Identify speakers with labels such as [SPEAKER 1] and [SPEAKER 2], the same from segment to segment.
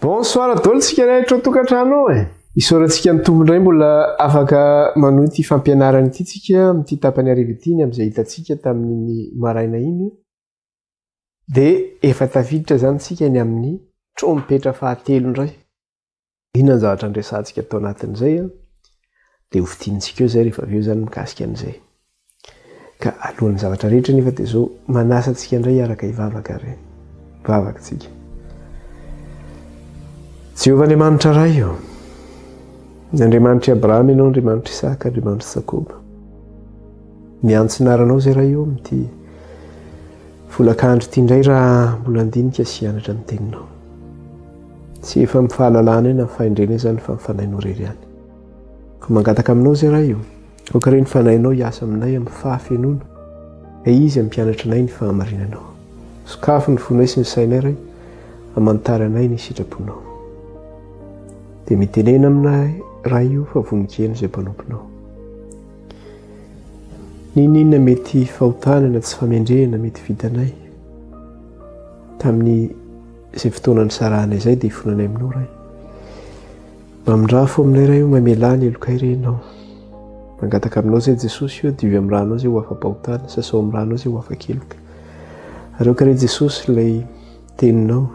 [SPEAKER 1] Bonsoir adoltsika rehetra tokantrano ao Isorantsika ny tombondray mbola afaka manohy ity fampianarana ity tsika amin'ity tapany ariva ity amin'izay hitantsika tamin'ny maraina iny. Dia efa tafiditra zany tsika ny amin'ny trompetra fahatelo indray. Inona ny zavatra andresantsika tao anatin'izay dia hovidiantsika eo zay rehefa avy eo zany mikasika an'izay. Ka alohan'ny zavatra rehetra nefa dia zao manasa antsika indray araka hivavaka re. Vavaka tsika. Jehovah-Andriamanitra iray io. Andriamanitra Abraham ianao, Andriamanitra Isaka, Andriamanitra Jakoba. Miantsonaranao zay raha io amin'ity folakandro ity indray raha mbola andinika sy hianatra ny teninao. Tsy efa mifahalalana eny fahendrena zany fa mifanainao rery ihany. Ko mangataka aminao zay raha io. Oka reny fanainao hiasa aminay amin'ny fahafianoana. Izy ampianatra anay ny fahamarinanao. Sokafo ny fonay sy ny sainay ray amantara anay ny sitraponao. Dia mitenena aminay raha io fa vonikeny izay mpanomponao. Ninona mety fahotanana tsy famendrehana mety vitanay tamin'ny izay fotoana ny sarahana izay dia ifonanay aminao ray. Mamindrafo aminay ray io mamelany elokay renao. Mangataka aminao zay Jesosy io divy amin'ny ranao zay ho afa-pahotana, sasao amin'ny ranao zay ho afa-keloka. Areo kare Jesosy ilay teninao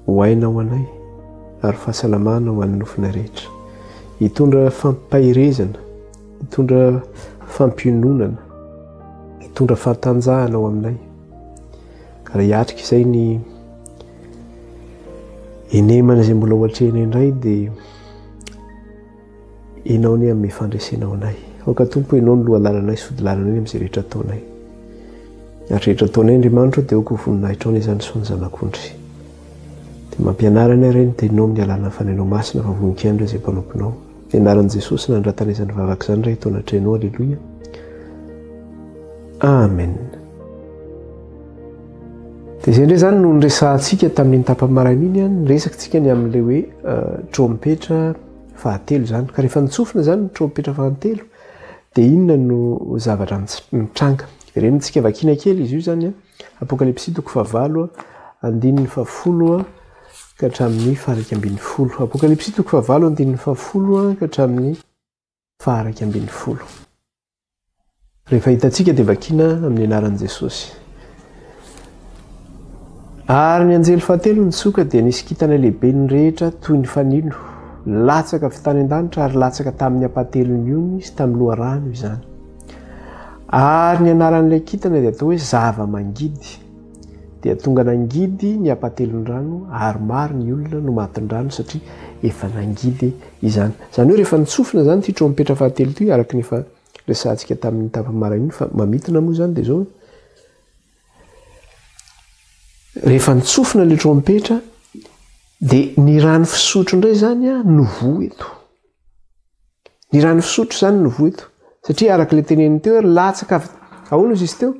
[SPEAKER 1] ho ainao anay ary fahasalamana ho an'ny nofina rehetra. Hitondra fampahirezana, hitondra fampiononana, hitondra fahatanjahana ao aminay. Ka raha hiatrika izay ny enemana izay mbola ohatrena indray dia ianao ny amin'ny fandresenao anay. Aoka Tompo ianao ny lohalananay sy fodilananay amin'izay rehetra ataonay. Ary rehetra ataonay Andriamanitra dia aoka ho voninahitra ao ny izany soany zanak'ondry. Dia mampianarana iray ny teninao amin'ny alàna fanainao masina fa voninkaindro izay mpanomponao. Ianaran'i Jesosy nandratana izany vavaka izany ray tao anatrehanao. Alleluia. Amen. Dia izay indray zany no niresantsika tamin'ny tapamaraina iny niresakitsika ny amin'ilay hoe trompetra fahatelo zany. Ka rehefa nitsofina zany ny trompetra fahatelo dia inona no zavatra mitranga. Renitsika vakina kely izy io zany Apokalipsy 4 andininy 10 ka hatramin'ny faharaiky ambin'ny folo. Apokalipsy 4 andininy 10 ka hatramin'ny faharaiky ambin'ny folo. Rehefa hitantsika dia vakina amin'ny anaran'i Jesosy. Ary ny anjely fahatelo nitsoka dia nisy kintana lehibe ny rehetra toy ny fanilo, latsaka avy tany an-danitra ary latsaka tamin'ny apahatelony ony sy tamin'ny loharano izany. Ary ny anaran'ilay kintana dia atao hoe zava-mangidy. Dia tonga nangidy ny apahatelony rano ary maro ny olona no matin'ny rano satria efa nangidy izany. Zany hoe rehefa nitsofina zany ity trompetra fahatelo ity araka ny efa resantsika tamin'ny tapamaraina iny fa mamitona moa zany dia zao. Rehefa nitsofina ilay trompetra dia ny rano fisotro indray zany no voa eto. Ny rano fisotro zany no voa eto. Satria araka ilay teneniny teo latsaka avy ahoana izy teo?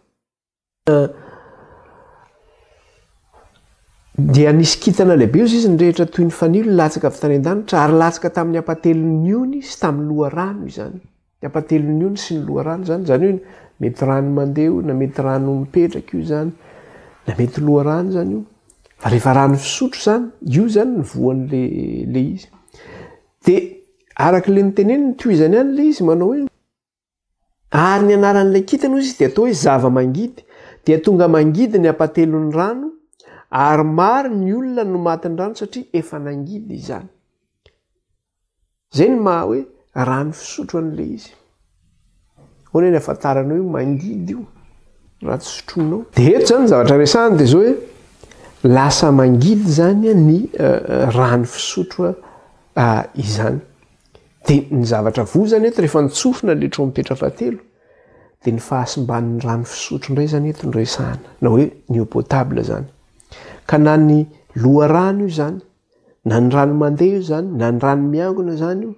[SPEAKER 1] Dia nisy kintana lehibe izy ny rehetra toy ny fanilo latsaka avy tany an-danitra ary latsaka tamin'ny apahatelony ony sy tamin'ny loharano izany. Ny apahatelony ony sy ny loharano zany. Zany hoe mety rano mandeha na mety rano mipetraka io zany na mety loharano zany io. Fa rehefa rano fisotro zany io zany ny voan'le izy. Dia araka ilay niteneniny toizany ihany le izy manao hoe ary ny anaran'ilay kintana izy dia atao hoe zava-mangidy. Dia tonga mangidy ny apahatelony rano ary maro ny olona no matin'ny rano satria efa nangidy izany. Izay ny maha hoe rano fisotro an'ilay izy. Hoana ny ahafantaranao io mangidy io raha tsy sotronao. Dia eto zany zavatra resahany dia zao hoe lasa mangidy zany ny rano fisotro izany. Dia ny zavatra vozany eto rehefa nitsofina ilay trompetra fahatelo dia ny fahasimban'ny rano fisotro indray zany eto ny resahana. Na hoe ny eau potable zany. Ka na ny loharano io zany, na ny rano mandeha io zany, na ny rano miangona zany io,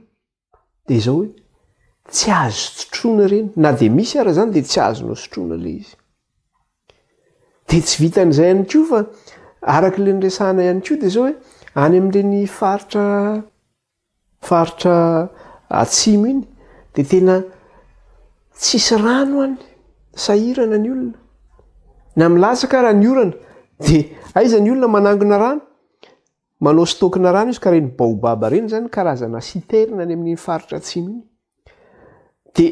[SPEAKER 1] dia zao hoe tsy azo sotroina reny. Na dia misy ara zany dia tsy azonao sotroina ilay izy. Dia tsy vitan'izay ihany koa fa araka ilay niresahana ihany koa dia zao hoe any amin'ireny faritra atsimo iny dia tena tsisy rano any, sahirana ny olona. Na milatsaka raha ny orana dia aiza ny olona manangona rano? manao stokina rano izy ka reny baobaba reny zany karazana siterina ny amin'iny faritra atsimo iny dia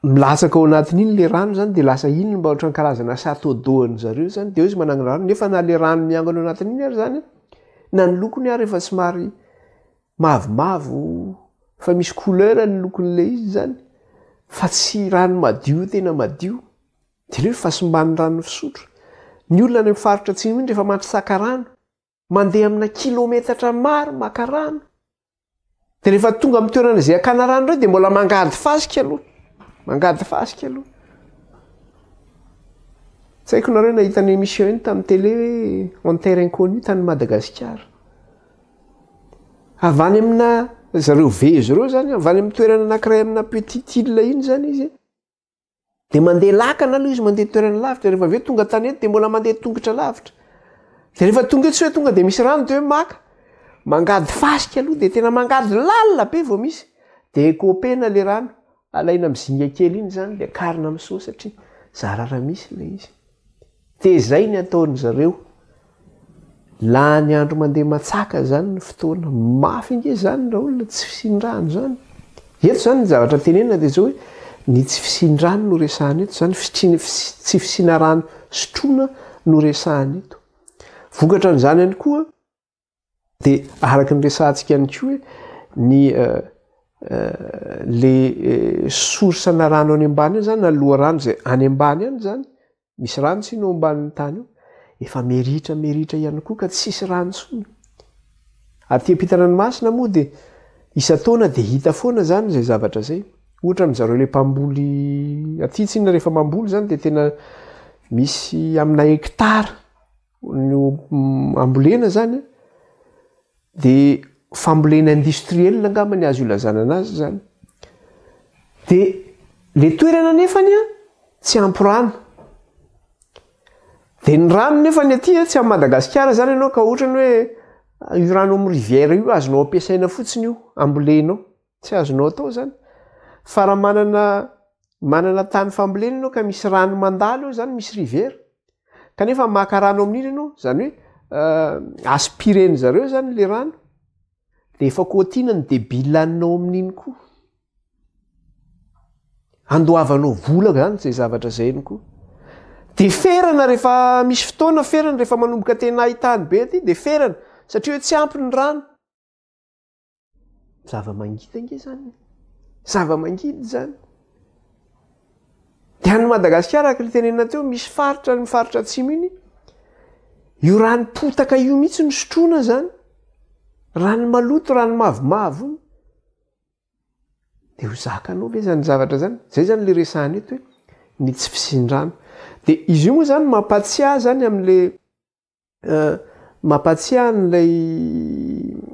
[SPEAKER 1] milatsaka ao anatin'iny le rano zany dia lasa iny mba ohatran'ny karazana sateau-d'eau zareo zany dia izy manangana rano nefa na le rano miangana ao anatin'iny ary zany na ny lokony ary efa somary mavomavo fa misy couleur ny lokon'le izy zany fa tsy rano madio tena madio dia le fa sombany rano fisotro ny olona ny faritra atsimo iny rehefa mantsaka rano mandeha amina kilometatra maro maka rano dia rehefa tonga amin'ny toerana izay akana rano ireo dia mbola mangady fasika aloha tsy haiko nareo nahita ny émission iny tamin'ny télé hoe en terre inconnue tany Madagasikara avany amina zareo vezo ireo zany avany amin'ny toerana anankiray amina petite île iny zany izy dia mandeha lakana aloha izy mandeha toerana lavitra rehefa aveo tonga tany eto dia mbola mandeha tongotra lavitra dia rehefa tonga eto tsy hoe tonga dia misy rano dia hoe maka mangady fasika aloha dia tena mangady lalina be vao misy dia ekopena le rano alaina amin'ny zinga kely iny zany dia karina amin'ny sao satria zarara misy le izy dia zay ny ataony zareo la ny andro mandeha matsaka zany ny fotoana mafy inge zany raha olona tsy fisin-drano zany eto zany ny zavatra tenenina dia zao hoe ny tsy fisin-drano no resahana eto zany tsy fisina rano sotroina no resahana eto vokatra n'izany ihany koa dia araky ny resahantsika ihany koa hoe ny le sorsana rano any ambany zany na loha rano zay any ambany any zany misy rano tsy no ambanin'ny tany io efa meritra ihany koa ka tsisy rano tsony aty ampitana ny masina moa dia isa-taona dia hita foana zany zay zavatra zay ohatra amin'izareo le mpamboly aty tsy inona rehefa mamboly zany dia tena misy amina hektara no ambolena zany dia fambolena industriel angamba ny azo ilazana anazy zany dia le toerana nefany tsy ampy rano dia ny rano nefany aty tsy amin'ny Madagasikara zany ianao ka ohatrany hoe io rano amin'ny rivière io azonao ampiasaina fotsiny io ambolenao tsy azonao atao zany fa raha manana tany fambolena ianao ka misy rano mandalo eo zany misy rivière kanefa maka rano amin'iny ianao zany hoe aspireny zareo zany le rano dia efa kotiana ny debilanao amin'iny koa andoavanao vola zany zay zavatra zay ny koa dia ferana rehefa misy fotoana ferana rehefa manomboka tena ahitany be aty dia ferana satria hoe tsy ampy ny rano zava-mangida nge zany zava-mangidy zany dia any Madagasikara araka ny tenenina teo misy faritra ny faritra atsimo iny io rano potaka io mihitsy ny sotroina zany rano maloto rano mavomavo dia ho zakanao ve zany zavatra zany zay zany le resahana eto hoe ny tsy fisin-drano dia izy io moa zany mampatsiahy zany amin'le mampatsiahy n'lay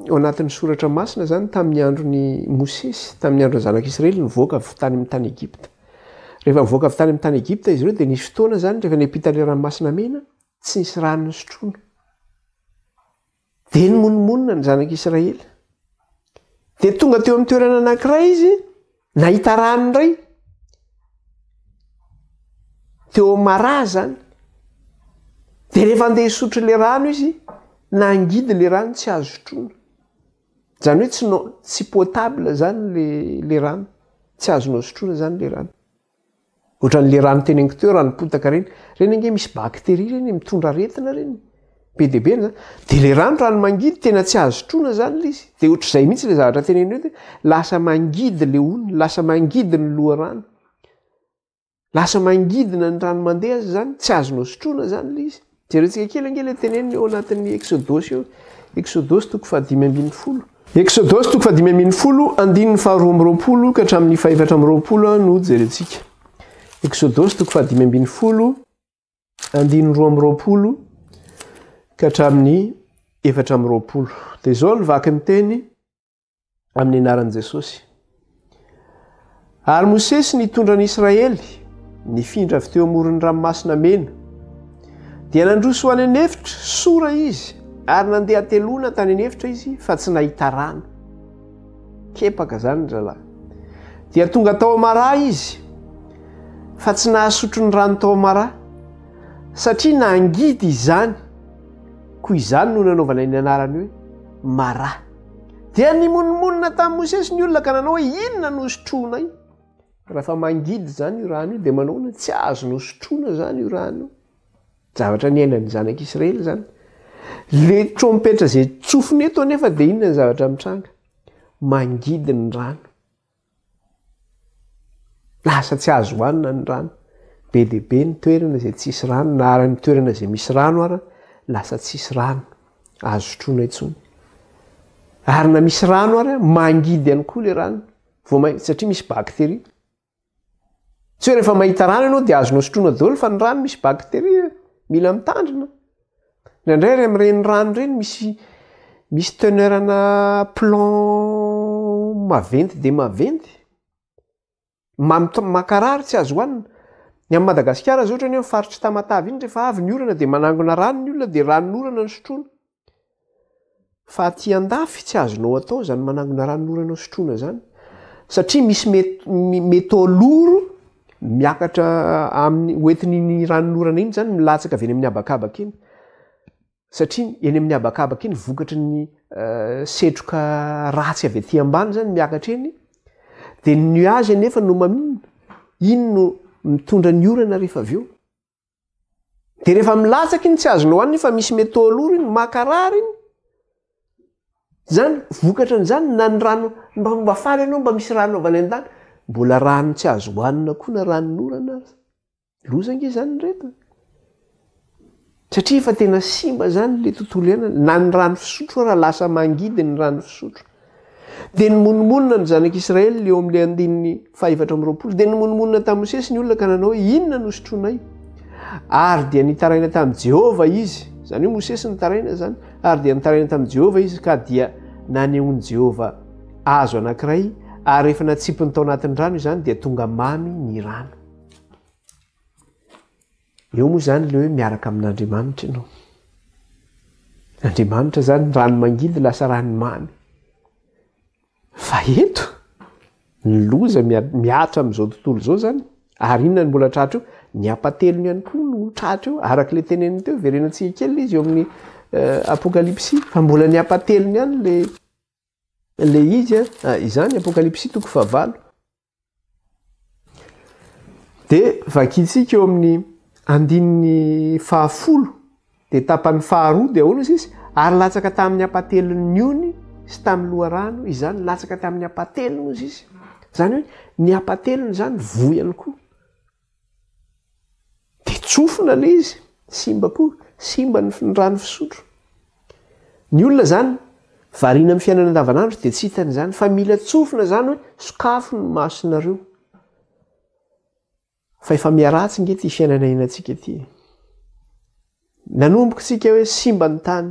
[SPEAKER 1] ao anatin'ny soratra masina zany tamin'ny androny Mosesy tamin'ny andro zanak'Israely nivoaka avy tany amin'ny tany Egypta rehefa nivoaka avy tany amin'ny tany Egypta izy ireo dia nisy fotoana zany rehefa niampita le ranomasina mena tsy nisy rano ny sotroina dia nymonomonina ny zanak'Israely dia tonga teo amin'ny toerana anankiray izy nahita rano indray teo Mara zany dia rehefa andeha hisotro le rano izy nangidy le rano tsy azo sotroina zany hoe tsy potable zany le rano tsy azonao sotroina zany le rano ohatran'le rano teneniko teo ranopotaka reny ange misy bakteria reny mitondra aretina reny be dia be zany dia le rano mangidy tena tsy azo sotroina zany le izy dia ohatr'izay mihitsy le zavatra tenenina hoe lasa mangidy le olona lasa mangidy ny loha rano lasa mangidina ny rano mandeha azy zany tsy azonao sotroina zany le izy jerentsika kely ange le teneniny eo anatin'ny Exodosy eo Exodosy 5:10 Exodosy 5:10 andininy 2:20 ka hatramin'ny 4:20 no jerentsika Exodosy 5:10 andininy 2:20 ka hatramin'ny 4:20 dia izao ny vaky ny teny amin'ny anaran'i Jesosy ary Mosesy nitondra ny Israely nifindra avy teo amoron'ny ranomasina mena dia nandroso ho any an'efitra sora izy ary nandeha telona tany an'efitra izy fa tsy nahita rano kepaka zany zalahy dia tonga tao Mara izy fa tsy nahasotro ny rano tao Mara satria nangidy izany koa izany no nanaovana ny anarany hoe mara dia nymonmonina tamin'ny Mosesy ny olona ka nanao hoe inona no sotroina io rehefa mangidy zany io rano io dia manaona tsy azo no sotroina zany io rano io zavatra ny ainany zanak'Israely zany le trompetra zay tsofiny eto nefa dia inona ny zavatra mitranga mangidy ny rano lasa tsy azo hohanina ny rano be dehibe ny toerana zay tsisy rano na ary ny toerana zay misy rano ara lasa tsisy rano azo sotroina intsony ary na misy rano ary mangidy ihany koa le rano satria misy bakteria tsy hoe rehefa mahita rano ianao dia azonao sotroina daholo fa ny rano misy bakteria mila mitandrina nandray amin'ireny rano ireny misy teneurana plan maventy dia maventy makarary tsy azo hohanina ny amin'ny Madagasikara zao ohatra ny mifaritra Tamatavy iny rehefa avy ny orana dia manangona rano ny olona dia ranon'orana ny sotroina fa aty andafy tsy azonao atao zany manangona ranon'orana sotroina zany satria misy métaux-lourds miakatra amin'ny hoentin'iny ranon'orana iny zany milatsaka avy eny amin'ny habakabaka iny satria eny amin'ny habakabaka iny vokatry ny setroka ratsy avy aty ambany zany miakatra eny dia ny nuage nefa no maminina iny no mitondra ny orana rehefa avy eo dia rehefa milatsaka iny tsy azonao hohanina fa misy métaux-lourds iny makarary iny zany vokatra n'izany na ny rano mba faly ianao mba misy rano avy any an-tany mbola rano tsy azo hohanina koa na ranon'orana lozange zany reto satria efa tena simba zany le tontolo iainana na ny rano fisotro raha lasa mangidy ny rano fisotro dia nymonmonina ny zanak'Israely eo amin'ilay andininy 420 dia nymonmonina tamin'ny Mosesy ny olona ka nanao hoe inona no sotroinay ary dia nitaraina tamin'i Jehova izy zany hoe Mosesy nitaraina zany ary dia nitaraina tamin'i Jehova izy ka dia nanehoan'i Jehova azo anankiray ary rehefa natsipiny tao anatin'ny rano izany dia tonga mamy ny rano eo moa zany le hoe miaraka amin'Andriamanitra ianao Andriamanitra zany rano mangidy lasa rano mamy fa eto ny loza miatra amin'izao tontolo izao zany ary inona ny mbola tratra eo ny apatelony ihany koa no tratra eo araka le teneniny teo verenantsika kely izy eo amin'ny apokalypsy fa mbola ny apatelony ihany le izy izany apokalypsy 9 dia vakitsika eo amin'ny andininy 10 dia tapany 12 dia ahoana izy ary latsaka tamin'ny apatelony ony sy tamin'ny loharano izany latsaka tamin'ny apatelony izy zany hoe ny apatelony zany voy ihany koa dia tsofina le izy simba koa simba ny rano fisotro ny olona zany variana amin'ny fiainana andavanandro dia tsy hitany zany fa mila tsofina zany hoe sokafo ny masonareo fa efa miaratsy nge ty fiainana inatsika ty nanomboka tsika hoe simba ny tany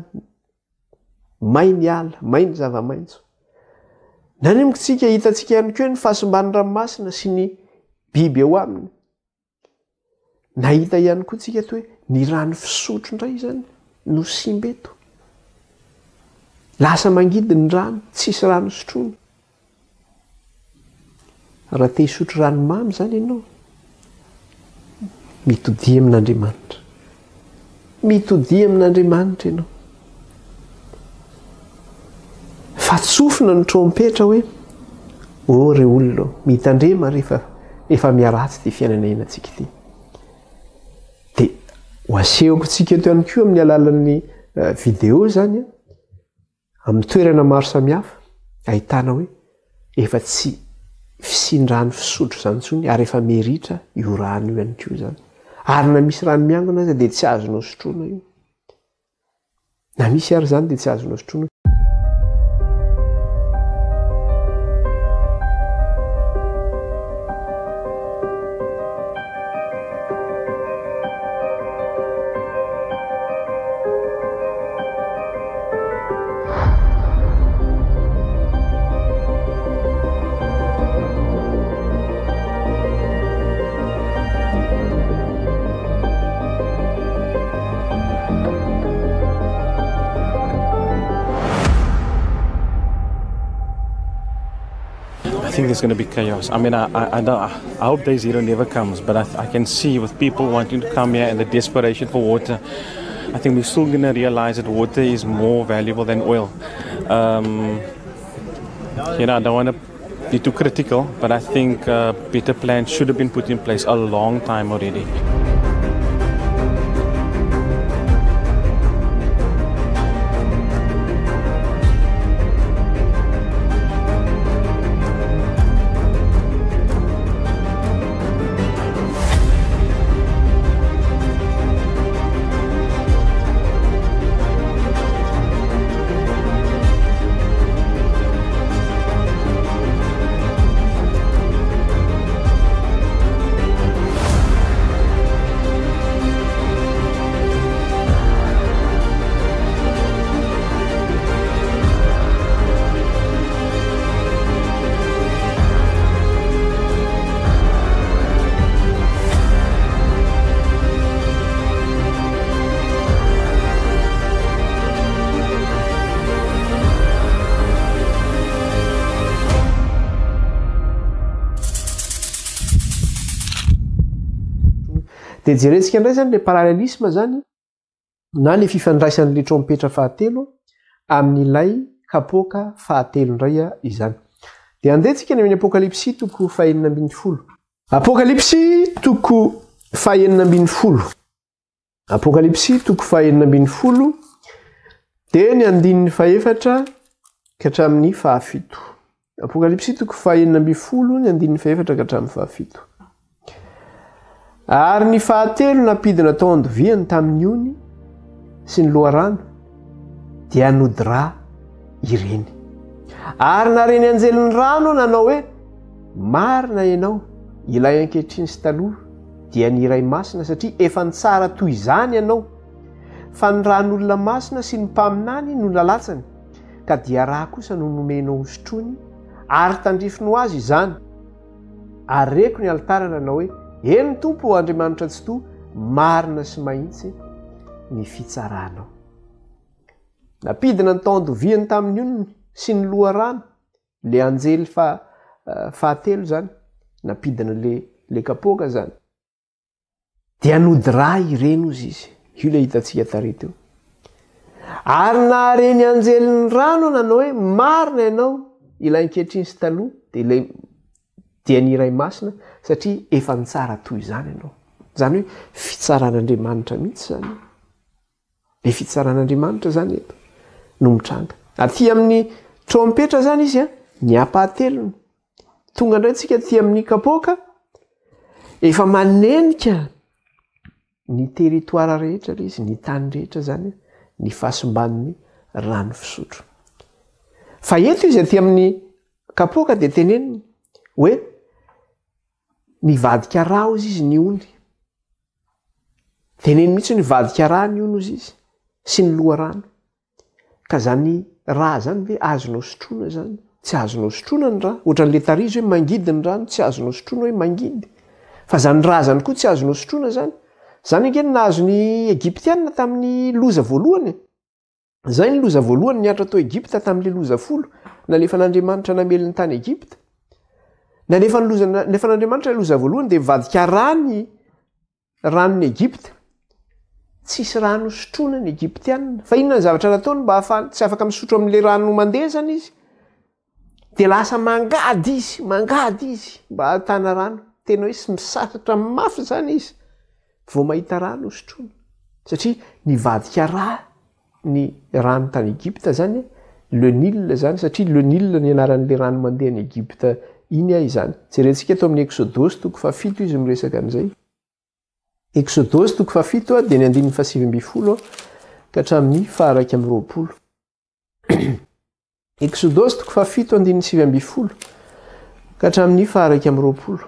[SPEAKER 1] may ny ala may ny zava-maitso nanomboka tsika hitatsika ihany koa ny fahasombany ranomasina sy ny biby eo aminy nahita ihany koa tsika to hoe ny rano fisotro indray zany no simba eto lasa mangidy ny rano tsisy rano sotroina raha te hisotro rano mamy zany ianao mitodia amin'Andriamanitra mitodia amin'Andriamanitra ianao fa tsofina ny trompetra hoe re olona mitandrema rehefa efa miaratsy ty fiainana inatsika ity dia hoasehoko tsika eto ihany koa amin'ny alalan'ny vidéo zany amin'ny toerana maro samihafa ahitana hoe efa tsy fisin-drano fisotro zany tsony ary efa meritra io rano io ihany koa zany ary na misy rano miangona azy dia tsy azonao sotroina io na misy ary zany dia tsy azonao sotroina
[SPEAKER 2] I think there's going to be chaos. I mean, I hope day zero never comes, but I can see with people wanting to come here and the desperation for water. I think we're still going to realize that water is more valuable than oil. I don't want to be too critical, but I think better plans should have been put in place a long time already.
[SPEAKER 1] Dia jerentsika indray zany le parallelisme zany na le fifandraisan'le trompetra fahatelo amin'n'ilay kapoaka fahatelo indray izany. Dia andetsika ny amin'ny apokalipsy toko fahaenina ambin'ny folo. Apokalipsy toko fahaenina ambin'ny folo. Apokalipsy toko fahaenina ambin'ny folo dia ny andininy faefatra ka hatramin'ny fahafito. Apokalipsy toko fahaenina ambin'ny folo ny andininy faefatra ka hatramin'ny fahafito. Ary ny fahatelo napidina tao andoviany tamin'ny ony sy ny loharano dia nodira ireny. Ary nareny anjelin'ny rano nanao hoe marina ianao ilay ankehitriny sy taloha dia ny iray masina satria efa nitsara toy izany ianao fa ny ran'olona masina sy ny mpaminany no nalatsany ka dia raha kosa no nomenao hosotrony ary tandrifino azy izany ary reko ny altara nanao hoe eny tompo ho Andriamanitra tsy to marina sy mahitsy ny fitsaranao. Napidina ny tao andoviany tamin'ny ony sy ny loharano le anjely fahatelo zany napidina le kapoaka zany dia nodira ireny ozy izy. Io le hitantsika tareto eo. Ary nahareny anjeliny rano nanao hoe marina ianao ilay ankehitriny sy taloha dia ny iray masina satria efa nitsara toy izany ianao. Zany hoe fitsaran'Andriamanitra mihitsy zany. Le fitsaran'Andriamanitra zany eto no mitranga. Aty amin'ny trompetra zany izy ny apahatelony. Tonga indray tsika aty amin'ny kapoaka efa manenika ny territoire rehetra le izy, ny tany rehetra zany, ny fahasimban'ny rano fisotro. Fa eto izy aty amin'ny kapoaka dia teneniny hoe nivadika rà ozy izy ny ony. Teneny mihitsy ny vadika rà ny ony ozy izy sy ny loharano. Ka zany rà zany ve azonao sotroina zany? Tsy azonao sotroina ny rà. Ohatran'le tarizy hoe mangidy ny rano, tsy azonao sotroina hoe mangidy. Fa zany rà zany koa tsy azonao sotroina zany. Zany angeny nahazo ny Egyptianina tamin'ny loza voalohany. Zay ny loza voalohany niatra tao Egypta tamin'le loza folo. Nalefa n'Andriamanitra namely ny tany Egypta. Nalefa n'Andriamanitra loza voalohany dia vadika ranony Egypta. Tsisy rano sotroina ny Egyptianina. Fa inona ny zavatra nataony mba ahafahany tsy afaka misotro amin'le rano mandeha zany izy. Dia lasa mangady izy mba ahitana rano. Tena hoe sy misasatra mafy zany izy vao mahita rano sotroina. Satria nivadika rà ny rano tany Egypta zany le Nil zany, satria le Nil ny anaran'le rano mandeha ny Egypta iny izany. Jerentsika eto amin'ny Exodosy toko fahafito izy miresaka an'izay. Exodosy toko fahafito dia ny andininy fahasivy amby folo ka hatramin'ny faharaiky amby roapolo. Exodosy toko fahafito andininy sivy amby folo ka hatramin'ny faharaiky amby roapolo.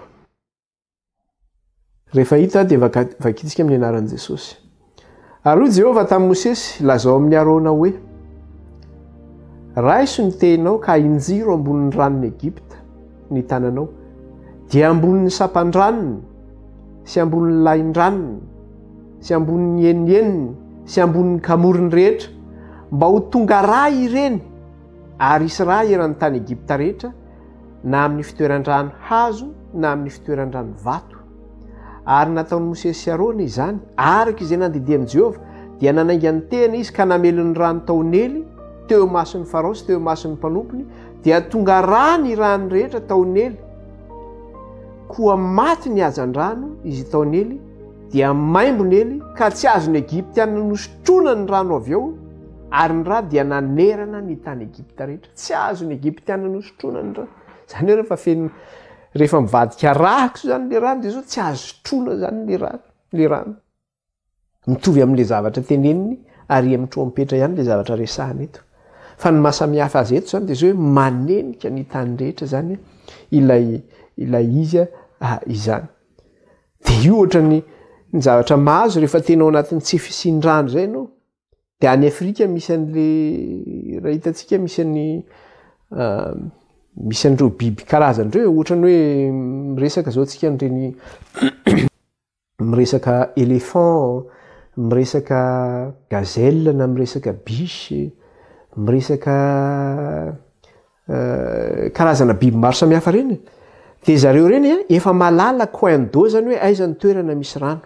[SPEAKER 1] Rehefa hita dia vakitsika amin'ny anaran'i Jesosy. Ary Jehovah tamin'i Mosesy lazao amin'ny Arona hoe raiso ny tehinao ka injiro ambonin'ny ranon'ny Egypta ny tananao dia ambonin'ny sapan-dranony sy ambonin'ny lahin-dranony sy ambonin'ny enieniny sy ambonin'ny kamoriny rehetra mba ho tonga rà ireny ary isy rà eran'ny tany Egypta rehetra na amin'ny fitoeran-drano hazo na amin'ny fitoeran-drano vato. Ary nataon'i Mosesy sy Arona izany araka izay nandidian'i Jehovah dia nanainga ny tehana izy ka namelony rano tao Nely teo mason'ny Farao, teo mason'ny mpanompony, dia tonga rany rano rehetra taonely, koa maty ny hazan-drano izy taonely, dia maimbonely ka tsy azony Egyptiana nosotrona ny rano avy eo, ary ny ra dia nanerana ny tany Egypta rehetra, tsy azony Egyptiana nosotrona ny rano. Zany hoe rehefa mivadika rahako zany le rano, dia zao tsy azo sotrona zany le rano. Mitovy amin'le zavatra teneniny ary amin'ny trompetra ihany le zavatra resahana eto. Fa ny mahasamihafa azy eto zany dia zao hoe manenika ny tany rehetra zany ilay izy izany. Dia io ohatra ny zavatra mahazo rehefa tena ao anatin'ny tsy fisian-drano zay ianao. Dia any Afrika misy an'le raha hitantsika misy an'ireo biby karazan'ireo, ohatra ny hoe miresaka zao tsika n'ireny miresaka éléphant, miresaka gazelle na miresaka biche, miresaka karazana biby maro samihafa reny. Dia zareo reny efa malala coin d'eau zany hoe aiza ny toerana misy rano.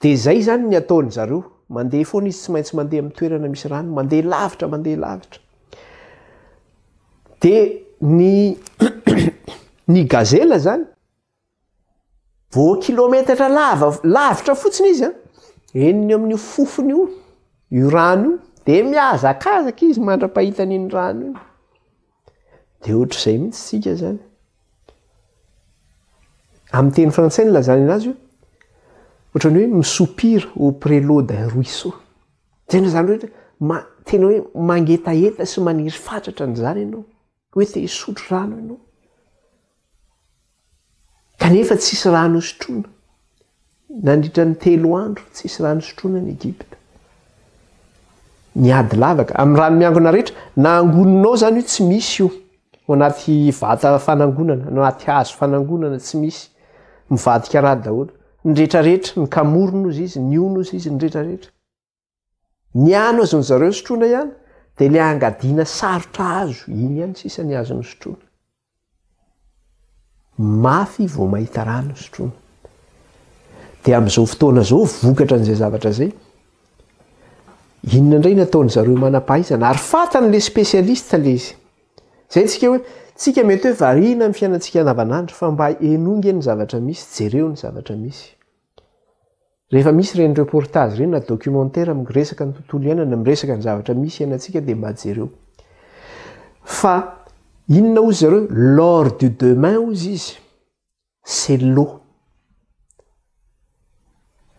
[SPEAKER 1] Dia zay zany ny ataony zareo, mandeha foana izy, tsy maintsy mandeha amin'ny toerana misy rano, mandeha lavitra. Dia ny gazelle zany vo kilometatra lavitra fotsiny izy eniny amin'ny fofony io rano io, dia miazakazaka izy mandra-pahitan'iny rano iny. Dia ohatr'izay mihitsy sika zany. Amin'ny teny frantsay nilazany anazy io, ohatrany hoe misoupir au prélot d'un ruisseau. Tena zany hoe tena hoe mangetaeta sy maniry fatratra n'izany ianao, hoe te hisotro rano ianao. Kanefa tsisy rano sotroina. Nandritra ny 3 andro tsisy rano sotroina ny Egypta. Niady lavaka amin'ny rano miangona rehetra, na angoninao zany io tsy misy io. Ao anaty vata fanangonana, ao anaty hazo fanangonana tsy misy. Mivadika raha daholo. Ny rehetrarehetra, ny kamorona ozy izy, ny ono ozy izy, ny rehetrarehetra. Ny ano azony zareo sotroina ihany, dia le angadiana sarotra azo, iny ihany sisa ny azony sotroina. Mafy vao mahita rano sotroina. Dia amin'izao fotoana zao vokatra an'izay zavatra zay. Inona indray nataony zareo manam-pahaizana ary fantan'le spécialiste le izy. Zay tsika hoe tsika mety hoe variana amin'ny fiainantsika andavanandro, fa mba enonge ny zavatra misy, jereo ny zavatra misy. Rehefa misy reny reportage reny na documentaire miresaka ny tontolo iainana, miresaka ny zavatra misy iainantsika, dia mba jereo. Fa inona ozy zareo? L'or du demain ozy izy, c'est l'eau.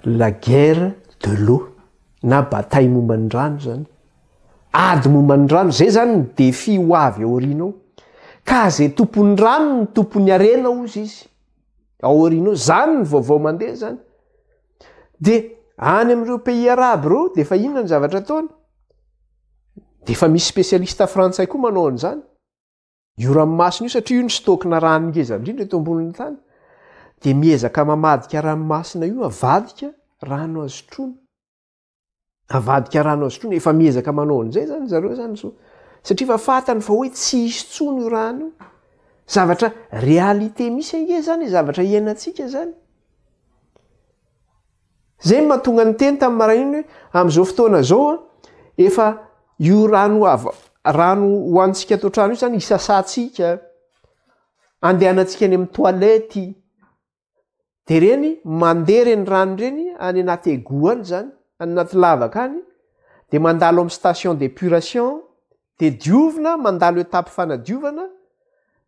[SPEAKER 1] La guerre de l'eau. Na bataille momban'ny rano zany. Ady momban'ny rano, zay zany ny défi ho avy aorianao. Ka zay tompon'ny rano ny tompon'ny arena ozy izy. Aorianao, zany ny vaovao mandeha zany. Dia any amin'ireo pays arabe reo, dia fa inona ny zavatra ataony? Dia fa misy spécialiste frantsay koa manao an'izany. Io ranomasina io, satria io ny stokina rano ngeza indrindra eto ambonin'ny tany. Dia miezaka mamadika ranomasina io, avadika rano azo sotroina. Avadika rano azo sotroina, efa miezaka manao an'izay zany zareo zany. Satria fa fantany fa hoe tsy hisy tsony io rano. Zavatra réalité misy ange zany, zavatra iainantsika zany. Zay mahatonga ny teny tamin'ny maraina hoe amin'izao fotoana zao efa io rano hoantsika ato trano io zany hisasantsika, andehanantsika any amin'ny toalety. Dia reny mandeha reny rano reny any anaty égout any zany, any anaty lavaka any, dia mandalo amin'ny station d'épuration, dia diovina, mandalo étape fanadiovana,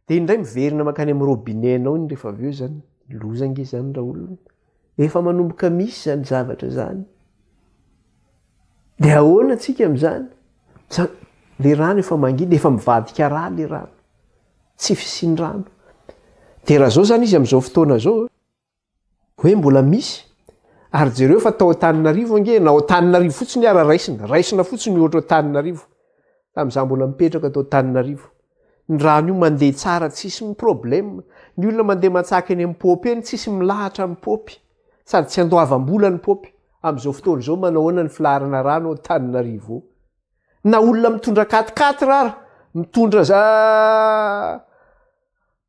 [SPEAKER 1] dia indray miverina makany amin'ny robinet-nao iny rehefa avy eo zany, lozange zany raha olona. Efa manomboka misy zany zavatra zany. Dia ahoana antsika amin'izany? Le rano efa mangidy, efa mivadika rà le rano. Tsy fisian-drano. Dia raha zao zany izy amin'izao fotoana zao, hoe mbola misy. Ary jereo fa tao Antananarivo ange, na ao Antananarivo fotsiny ara raisina fotsiny ohatra Antananarivo. Tamin'izaho mbola mipetraka tao Antananarivo. Ny rano io mandeha tsara, tsisy problème. Ny olona mandeha matsaka eny amin'ny paopy eny, tsisy milahatra amin'ny paopy. Sady tsy andoavam-bola ny paopy. Amin'izao fotoana izao manahoana ny filarana rano ao Antananarivo. Na olona mitondra 4x4 rara,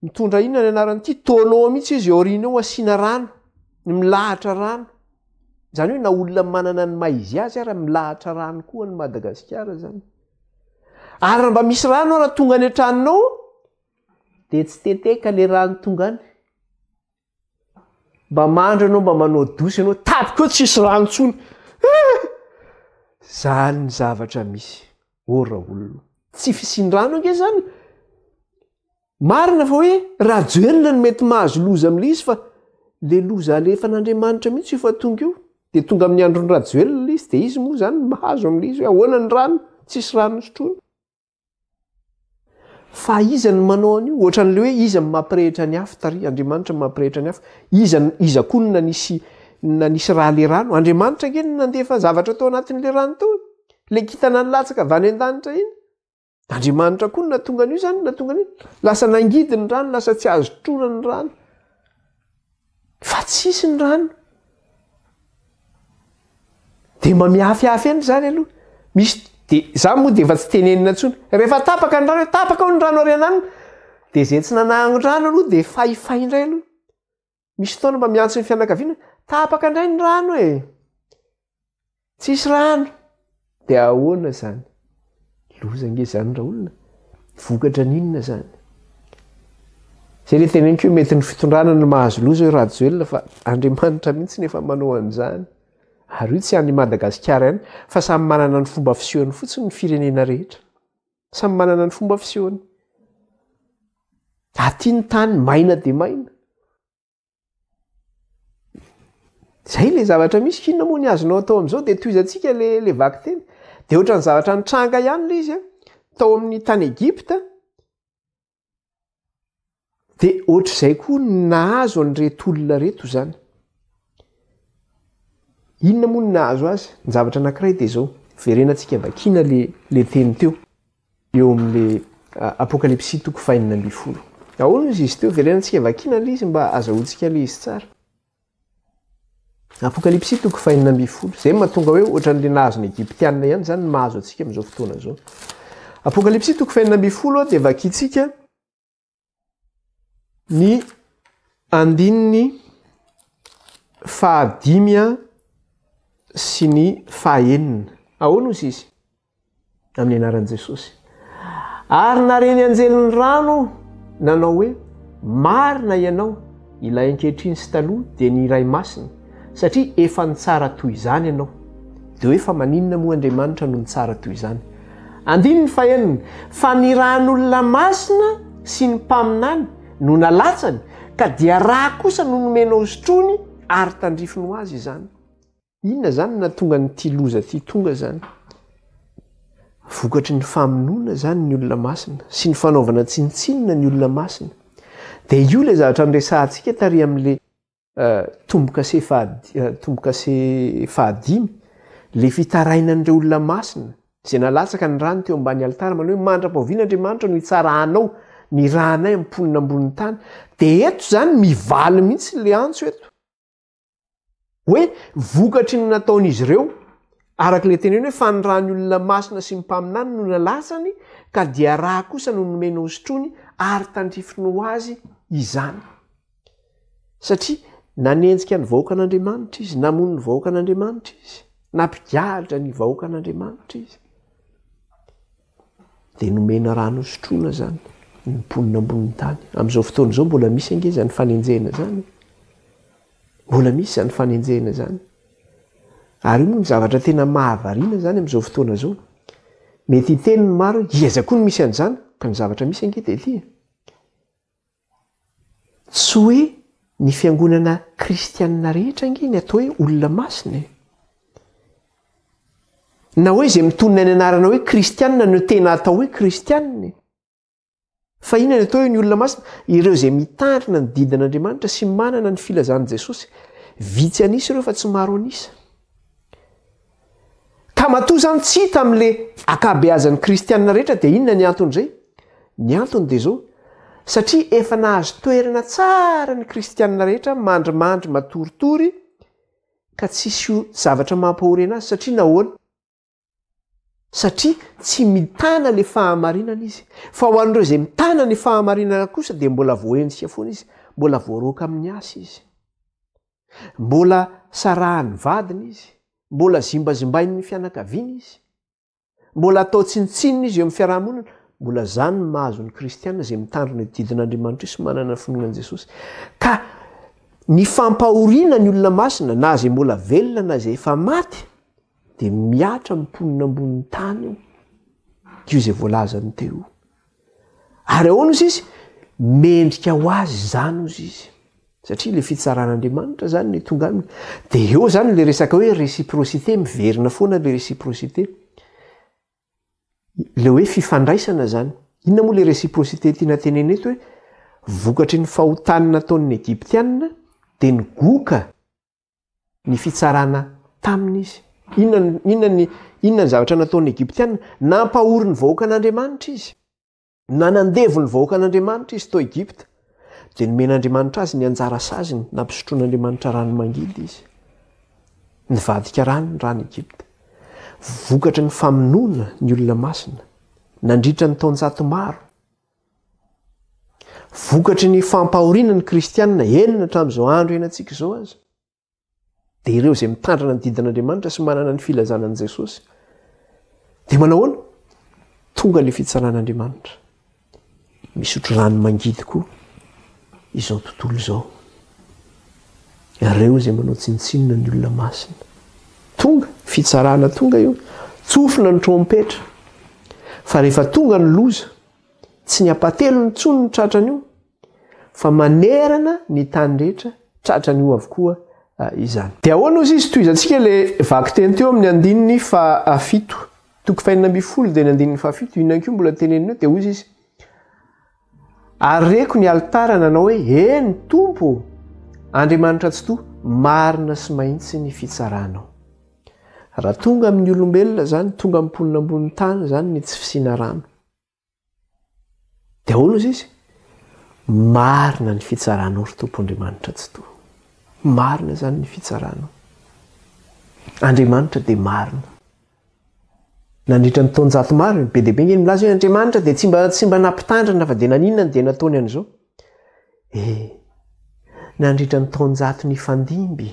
[SPEAKER 1] mitondra inona ny anaran'ity, tonneau mihitsy izy aoriana eo asiana rano, ny milahatra rano. zany hoe na olona manana ny maizy azy raha milahatra rano koa ny Madagasikara zany. Ary raha mba misy rano raha tonga any an-tranonao dia tsy teteka le rano tonga any. Mba mandro ianao mba manao dosy ianao tapika eo tsisy rano tsony. Zany ny zavatra misy. Ora olona. Tsy fisin-drano ange zany. Marina fa hoe rajoelina ny mety mahazo loza amin'ilay izy fa le loza alefa n'Andriamanitra mihitsy io fa tonga eo. Dia tonga amin'ny androny rajoelina ilay izy dia izy moa zany mahazo amin'ilay izy hoe ahoana ny rano tsisy rano sotroina. Fa iza ny manao an'io ohatran'ilay hoe iza ny mampirehitra ny hafa tary Andriamanitra ny mampirehitra ny hafa. Iza koa ny nanisy raha le rano. Andriamanitra ange ny nandefa zavatra tao anatin'ilay rano tao. Le kintana ny latsaka avy any an-danitra iny. Andriamanitra koa ny natonga an'io zany natonga an'io. Lasa nangidy ny rano, lasa tsy azo sotroina ny rano. Fa tsisy ny rano. Dia mba mihafiafy eny zany aloha. Misy dia za moa dia efa tsy tenenina intsony. Rehefa tapaka ny rano, tapaka ao ny rano arianana. Dia izay tsy nanahany rano aloha dia faifay indray aloha. Misy fotoana mba miantso ny fianakaviana, tapaka indray ny rano e. Tsisy rano. Dia ahoana zany? Loza ange zany raha olona. Vokatra n'inona zany? Izay ilay teneniko hoe mety ny fitondrana ny mahazo loza hoe rajoelina fa Andriamanitra mihitsy nefa manao an'izany. Ary io tsy any Madagasikara ihany fa samy manana ny fomba fisehoany fotsiny ny firenena rehetra. Samy manana ny fomba fisehoany. Aty ny tany maina dia maina. Zay ilay zavatra misy kinona moa ny azonao atao amin'izao dia toizantsika le vaky teny. Dia ohatran'ny zavatra nitranga ihany ilay izy tao amin'ny tany Egipta. Dia ohatr'izay koa nahazo an'ireto olona reto zany. Inona moa ny nahazo azy? Ny zavatra anankiray dia izao. Verenantsika vakiana le teny teo. Eo amin'ilay Apokalipsy 4:20. Ahoana izy teo verenantsika vakiana ilay izy mba azahoantsika ilay izy tsara. Apokalipsy 4:20. Izay mahatonga hoe ohatran'ilay nahazo ny Egyptianina ihany zany ny mahazo antsika amin'izao fotoana izao. Apokalipsy 4:20 dia vakiantsika ny andininy 5 sy ny 9. Ahoana ozy izy? Amin'ny anaran'i Jesosy. Ary nareny anjelin'ny rano nanao hoe marina ianao ilay ankehitriny sy taloha dia ny iray masina satria efa nitsara toy izany ianao. Dia hoe fa maninona moa Andriamanitra no nitsara toy izany? Andininy 9. Fa ny ran'olona masina sy ny mpaminany no nalatsany ka dia raha kosa no nomenao sotrony ary tandrifiny ho azy izany. Inona zany natonga nyity loza ty tonga zany? Vokatry ny famonoana zany ny olona masina sy ny fanaovana tsinitsinina ny olona masina. Dia io ilay zavatra niresahantsika tary amin'ilay tombo-kase 5, le fitarainan'ireo olona masina izay nalatsaka ny rano teo ambany alitara manao hoe mandra-paoviana Andriamanitra no hitsarahanao ny ranay amponina ambony tany. Dia eto zany mivaly mihitsy le antso eto. Hoe vokatry ny nataon'izy ireo arak'ilay teneny hoe fa ny rany olona masina sy ny mpaminany no nalatsany ka dia raha kosa no nomenao sotrony ary tandrifiny ho azy izany. Satria nanenjika ny vahoaka an'Andriamanitra izy, namono ny vahoaka an'Andriamanitra izy, nampigalatra ny vahoaka an'Andriamanitra izy. Dia nomena rano sotroina zany ny mponina ambony tany. Amin'izao fotoana izao mbola misy ange zany fanenjehana zany. Mbola misy zany fanenjehana zany. Ary io moa ny zavatra tena mahavariana zany amin'izao fotoana izao. Mety hiteny ny maro iza koa ny misy an'izany ka ny zavatra misy ange dia ity. Tsy hoe ny fiangonana kristianina rehetra ange ny atao hoe olona masina. Na hoe izay mitonina ny anarana hoe kristianina no tena atao hoe kristianina. Fa inona ny atao hoe ny olona masina? Ireo izay mitandrina ny didin'Andriamanitra sy manana ny filazan'i Jesosy. Vitsy anisa ireo fa tsy maro anisa. Ka matoa zany tsy hita amin'ilay akabeazan'ny kristianina rehetra dia inona ny anton'izay? Ny antony dia izao. Satria efa nahazo toerana tsara ny kristianina rehetra mandrimandry matoritory ka tsisy zavatra mampahorena azy. Satria nahoana? Satria tsy mitana le fahamarinana izy. Fa ho an'ireo izay mitana ny fahamarinana kosa dia mbola voaenjika foana izy, mbola voaroaka amin'ny asy izy. mbola sarahany vadiny izy, mbola zimbazimbainy ny fianakaviana izy, mbola atao tsinitsinina izy eo amin'ny fiarahamonina, mbola zany ny mahazo ny kristianina izay mitandrina didin'Andriamanitra io sy manana ny finoan'i Jesosy. Ka ny fampahoriana ny olona masina na zay mbola velona na zay efa maty dia miatra miponina ambonin'ny tany io zay voalazany teo. Ary ahoana izy izy mendrika ho azy zany ozy izy, satria le fitsaran'Andriamanitra zany ny tonga aminy. Dia eo zany le resaka hoe réciprocité, miverina foana le réciprocité, le hoe fifandraisana zany. Inona moa le réciprocité tiana tenena eto hoe vokatry ny fahotany nataon'ny Egyptianina dia ny goka ny fitsarana taminy izy. Inona ny zavatra nataon'ny Egyptianina? Nampahory ny vahoaka an'Andriamanitra izy, nanandevo ny vahoaka an'Andriamanitra izy tao Egypta, dia nomen'Andriamanitra azy ny anjara saziny, nampisotroan'Andriamanitra rano mangidy izy, nivadika rano ny rano Egypta. Vokatry ny famonoana ny olona masina nandritra ny taonjato maro, vokatry ny fampahoriana ny kristianina enina hatramin'izao andro enantsika izao azy, dia ireo izay mitandrina ny didin'Andriamanitra sy manana ny filazanan'i Jesosy dia manao ahoana? Tonga ilay fitsaran'Andriamanitra, misotro rano mangidy koa izao tontolo izao. Ireo izay manao tsinitsinina ny olona masina, tonga fitsarana, tonga io, tsofina ny trompetra. Fa rehefa tonga ny loza, tsy ny apatelo ny tsony ny tratran'io, fa manerana ny tany rehetra tratran'io avokoa izany. Dia ahoana ozy izy toy izantsika le vaky teny teo amin'ny andininy fahafito, toko fahinana amby folo dia ny andininy fahafito, inona koa mbola tenenina eo dia ozy izy: areko ny alitara nanao hoe eny tompo, Andriamanitra tsy toa, marina sy mahitsy ny fitsaranao. Raha tonga amin'ny olombelona zany, tonga miponina ambonin'ny tany zany ny tsy fisiana rano, dia ahoana ozy izy? Marina ny fitsaranao ry Tompo Andriamanitra tsy toa, marina zany ny fitsaranao. Andriamanitra dia marina. Nandritra ny taonjato maro be dia be ngeny milaza hoe Andriamanitra dia tsy mba nampitandrana fa dia naninona dia nataony an'izao. Nandritra ny taonjato ny fandimby,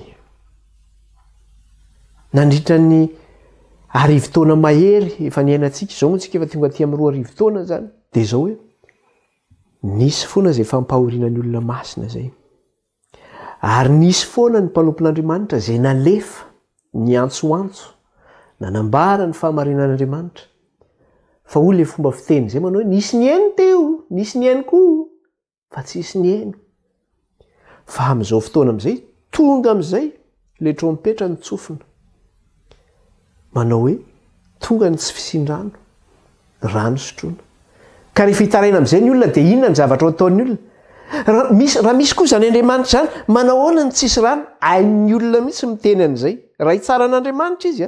[SPEAKER 1] nandritra ny arivo-taona mahery efa niainantsika izao, moa tsika efa tonga aty amin'ny 2 arivo-taona zany, dia izao hoe nisy foana izay fampahoriana ny olona masina zay, ary nisy foana ny mpanompon'Andriamanitra izay nalefa ny antsoantso nanambara ny fahamarinan'Andriamanitra. Fa hoy le fomba fiteny zay manao hoe nisy ny eny teo, nisy ny eny koa, fa tsisy ny eny. Fa amin'izao fotoana amin'izay, tonga amin'izay le trompetra ny tsofina, manao hoe tonga ny tsy fisin-drano, rano sotroina. Ka rehefa hitaraina amin'izay ny olona dia inona ny zavatra ataon'ny olona? Raha misy koa zany Andriamanitra zany, manao ahoana ny tsisy rano? Ain'ny olona mihitsy miteny an'izay, raha hitsaran'Andriamanitra izy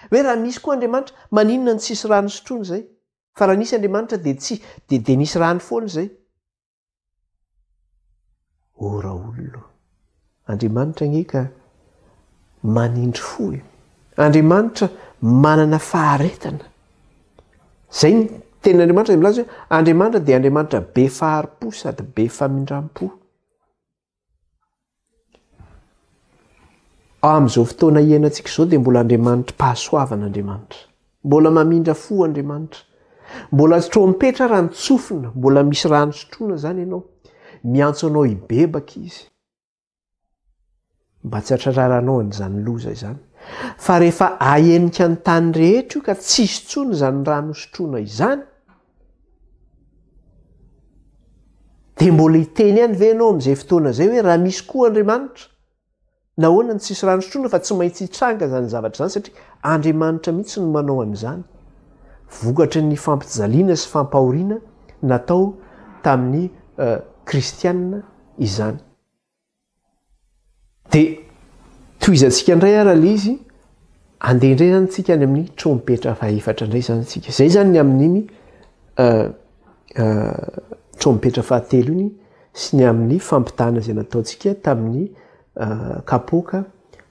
[SPEAKER 1] hoe raha misy koa Andriamanitra, maninona ny tsisy rano sotroina zay? Fa raha nisy Andriamanitra dia nisy rano foana zay. Ora olona, Andriamanitra ngeka manindry fo. Andriamanitra manana faharetana. Zay ny tenin'Andriamanitra milaza hoe Andriamanitra dia Andriamanitra be fahari-po sady be famindram-po. Amin'izao fotoana iainantsika izao dia mbola Andriamanitra mpahasoavana Andriamanitra, mbola mamindra fo Andriamanitra, mbola trompetra raha nitsofina, mbola misy rano sotroina zany ianao, miantso anao hibebaka izy, mba tsy hatratraranao an'izany loza izany. Fa rehefa ahenika ny tany rehetra io ka tsisy tsony izany rano sotroina izany, dia mbola hiteny ihany ve ianao amin'izay fotoana izay hoe raha misy koa Andriamanitra, nahoana ny tsisy rano sotroina? Fa tsy maintsy hitranga zany zavatra izany, satria Andriamanitra mihitsy no manao an'izany, vokatry ny fampijaliana sy fampahoriana natao tamin'ny kristianina izany. Dia toizantsika indray ara le izy andeha indray zany tsika any amin'ny trompetra fahaefatra indray zany tsika. Zay zany ny amin'iny trompetra fahatelo iny sy ny amin'ny fampitana izay nataontsika tamin'ny kapoka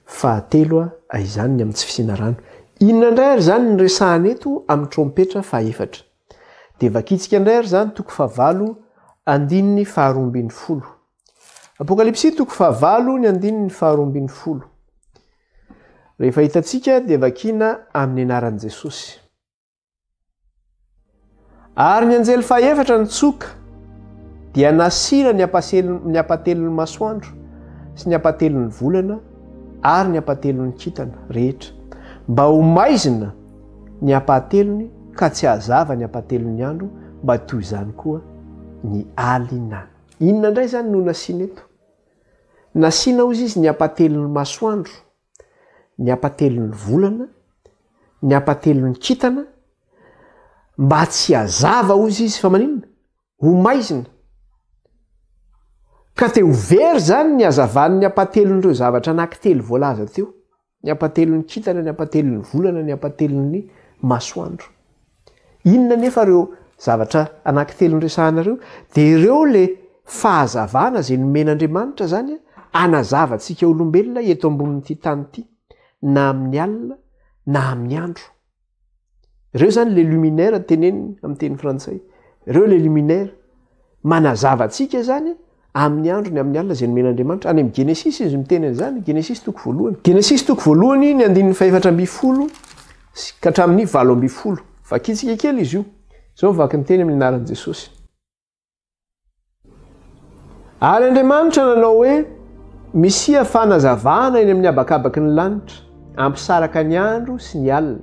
[SPEAKER 1] fahatelo izany ny amin'ny tsy fisiana rano. Inona indray ary zany ny resahana eto amin'ny trompetra fahaefatra? Dia vakitsika indray ary zany toko 9 andininy 12. Apokalipsy 9:9-10. Rehefa hitantsika dia vakiana amin'ny anaran'i Jesosy. Ary ny anjely fahaefatra nitsoka dia nasina ny apatelon'ny masoandro sy ny apatelon'ny volana ary ny apatelon'ny kintana rehetra mba ho maizina ny apatelony ka tsy hazava ny apatelon'ny andro mba toy izany koa ny alina. Inona indray zany no nasiana eto? Nasiana ozy izy ny apatelon'ny masoandro, ny apatelon'ny volana, ny apatelon'ny kintana mba tsy hazava ozy izy fa maninona? Ho maizina. Ka te ho very zany ny hazavan'ny apatelon'ireo zavatra anankitelo voalaza teo. Ny apatelon'ny kintana, ny apatelon'ny volana, ny apatelon'ny masoandro. Inona nefa ireo zavatra anankitelo nresahanareo? Dia ireo le fahazavana izay nomen'Andriamanitra zany anazavantsika olombelona eto ambonin'ity tany ity, na amin'ny alina na amin'ny andro. Ireo zany le luminaire teneniny amin'ny teny frantsay. Ireo le luminaire manazavantsika zany amin'ny andro ny amin'ny alina izay nomen'Andriamanitra. Any amin'ny Genesis izy miteny an'izany, Genesis 1. Genesis 1 ny 4:4 ka hatramin'ny 7:20. Vakitsika kely izy io. Zao vaky ny teny amin'ny anaran'i Jesosy. Ary Andriamanitra nanao hoe misia fanazavana eny amin'ny abakabaky ny lanitra, ampisaraka ny andro sy ny alina.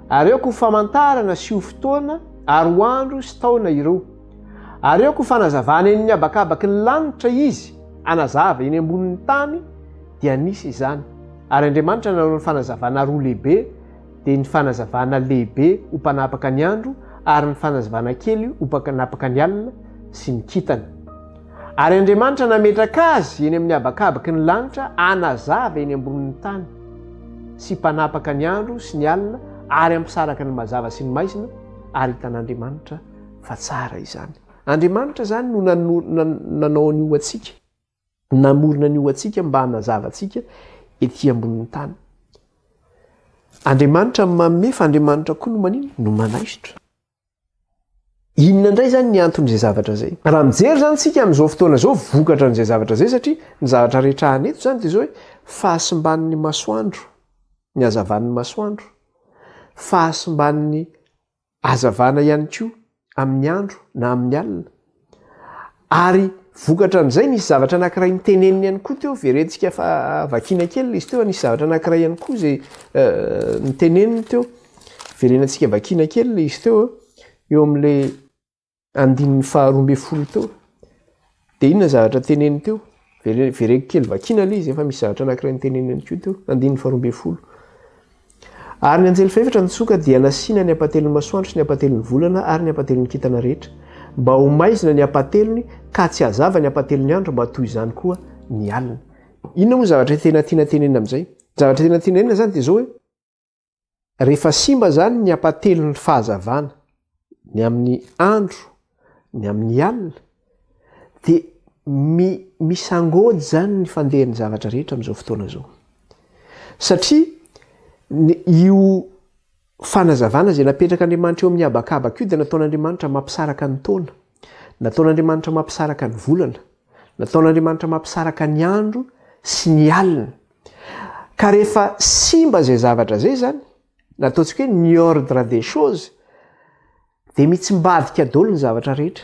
[SPEAKER 1] Ary eoko ho famantarana sy ho fotoana ary ho andro sy taona ireo. Ary eoko ho fanazavana eny amin'ny abakabaky ny lanitra izy, anazava eny ambonin'ny tany dia nisy izany. Ary Andriamanitra nanao ny fanazavana roa lehibe, dia ny fanazavana lehibe ho mpanapaka ny andro ary ny fanazavana kely ho mpanapaka ny alina sy ny kintana. Ary Andriamanitra nametraka azy eny amin'ny abakabaky ny lanitra anazava eny ambonin'ny tany sy mpanapaka ny andro sy ny alina ary ampisaraka ny mazava sy ny maizina ary hitan'Andriamanitra fa tsara izany. Andriamanitra zany no nanao ny oatsika, namorona ny oatsika mba hanazava atsika ety ambonin'ny tany. Andriamanitra manome fa Andriamanitra koa no manino? No manaisitra. Inona indray zany ny anton'izay zavatra zay? Raha mijery zany tsika amin'izao fotoana zao vokatra n'izay zavatra zay, satria ny zavatra rehetra aneto zany dia zao hoe fahasimban'ny masoandro, ny hazavan'ny masoandro, fahasimban'ny hazavana ihany koa amin'ny andro na amin'ny alina. Ary vokatra n'izay nisy zavatra anankiray niteneniny ihany koa teo, verentsika fa vakiana kely izy teo, nisy zavatra anankiray ihany koa izay niteneniny teo, verenantsika vakiana kely izy teo eo amin'ilay 12 teo. Dia inona zavatra teneniny teo? Vereko kely vakiana ilay izy, efa misy zavatra anankiray niteneniny ihany koa teo, 12. Ary ny anjely faefatra nitsoka dia nasiana ny apatelon'ny masoandro sy ny apatelon'ny volana ary ny apatelon'ny kintana rehetra, mba ho maizina ny apatelony ka tsy hazava ny apatelon'ny andro mba toy izany koa ny alina. Inona moa zavatra tena tiana tenenina amin'izay? Zavatra tena tenenina zany dia zao hoe rehefa simba zany ny apatelon'ny fahazavana ny amin'ny andro, ny amin'ny alina, dia misangody zany ny fandehan'ny zavatra rehetra amin'izao fotoana zao. Satria io fanazavana izay napetrak'Andriamanitra eo amin'ny abakabaka io dia nataon'Andriamanitra mampisaraka ny taona, nataon'Andriamanitra mampisaraka ny volana, nataon'Andriamanitra mampisaraka ny andro sy ny alina. Ka rehefa simba izay zavatra zay zany, nataontsika hoe ny ordre des choses, dia mitsimbadika daholo ny zavatra rehetra.